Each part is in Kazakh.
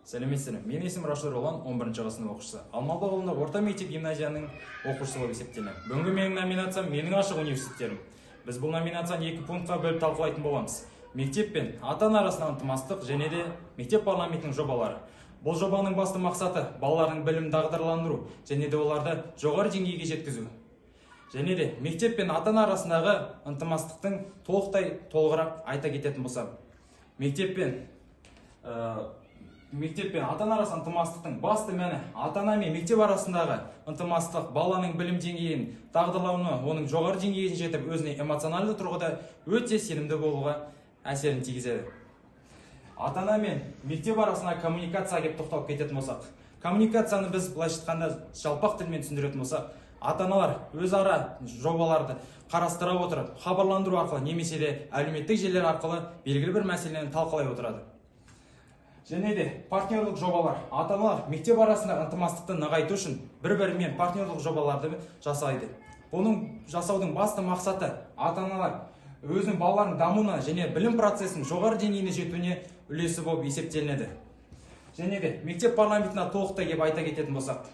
Сәлеметсіздер, мен есім Рашид Ролан, 11-ші сынып оқушысы. Алмалы ауылында орта мектеп гимназияның оқушысы болып есептелемін. Бүгінгі менің номинациям менің ашық университеттерім. Біз бұл номинацияны 2 пунктқа бөліп талқылайтын боламыз. Мектеп пен ата-ана арасындағы ынтымақтастық және де мектеп парламентінің жобалары. Бұл жобаның басты мақсаты балалардың білім дағдыландыру және де оларды жоғары деңгейге жеткізу. Және де мектеп пен ата-ана арасындағы ынтымақтастықтың толығырақ айта кететін болсам. Мектеп пен ата-ана арасындағы ынтымақтастықтың басты мәні ата-ана мен мектеп арасындағы ынтымақтастық баланың білім деңгейін дағдылауына, оның жоғары деңгейге жетіп, өзіне эмоционалды тұрғыда өте сенімді болуға әсерін тигізеді. Ата-ана мен мектеп арасындағы коммуникация деп тоқталып кететін болсақ, коммуникацияны біз былайша айтқанда жалпақ тілмен түсіндіретін болсақ, ата-аналар өзара жобаларды қарастыра отырып, хабарландыру арқылы немесе де әлеуметтік желілер арқылы белгілі бір мәселені талқылай отырады. Және де партнерлік жобалар. Ата-аналар мектеп арасында ынтымақтастықты нығайту үшін бір-бірімен партнерлік жобаларды жасайды. Оның жасаудың басты мақсаты ата-аналар өзінің балаларының дамуына және білім процесінің жоғары деңгейіне жетуіне үлесі болып есептелінеді. Және де мектеп парламентіне толықтай деп айта кететін болсақ,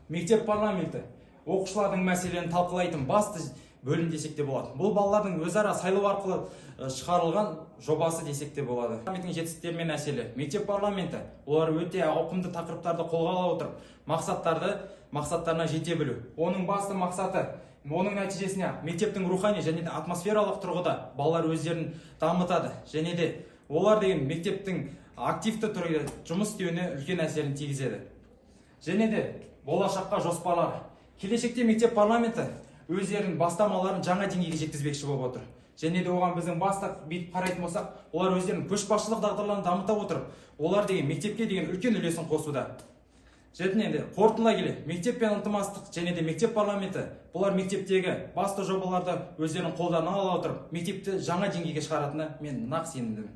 мектеп парламенті оқушылардың мәселелерін талқылайтын басты бөлім десек те болады. Бұл балалардың өзара сайлау арқылы шығарылған жобасы десек те болады. Парламенттің жетістіктері мен әсері. Мектеп парламенті олар өте ауқымды тақырыптарды қолға ала отырып, мақсаттарына жете білу. Оның басты мақсаты, оның нәтижесіне мектептің рухани және де атмосфералық тұрғыда балалар өздерін дамытады. Және де олар деген мектептің активті түрде жұмыс істеуіне үлкен әсерін тигізеді. Және де болашаққа жоспарлар. Келешекте мектеп парламенті өздерінің бастамаларын жаңа деңгейге жеткізбекші болып отыр. Және де оған біздің бастап бетіп қарайтын болсақ, олар өздерінің көшбасшылық дағдыларын дамыта отырып, олар деген мектепке деген үлкен үлесін қосуда. Жетінен қорытындылай келе, мектеп пен ынтымақтастық және де мектеп парламенті бұлар мектептегі басты жобаларды өздерінің қолдарына ала отырып, мектепті жаңа деңгейге шығаратынына мен нақ сенімдімін.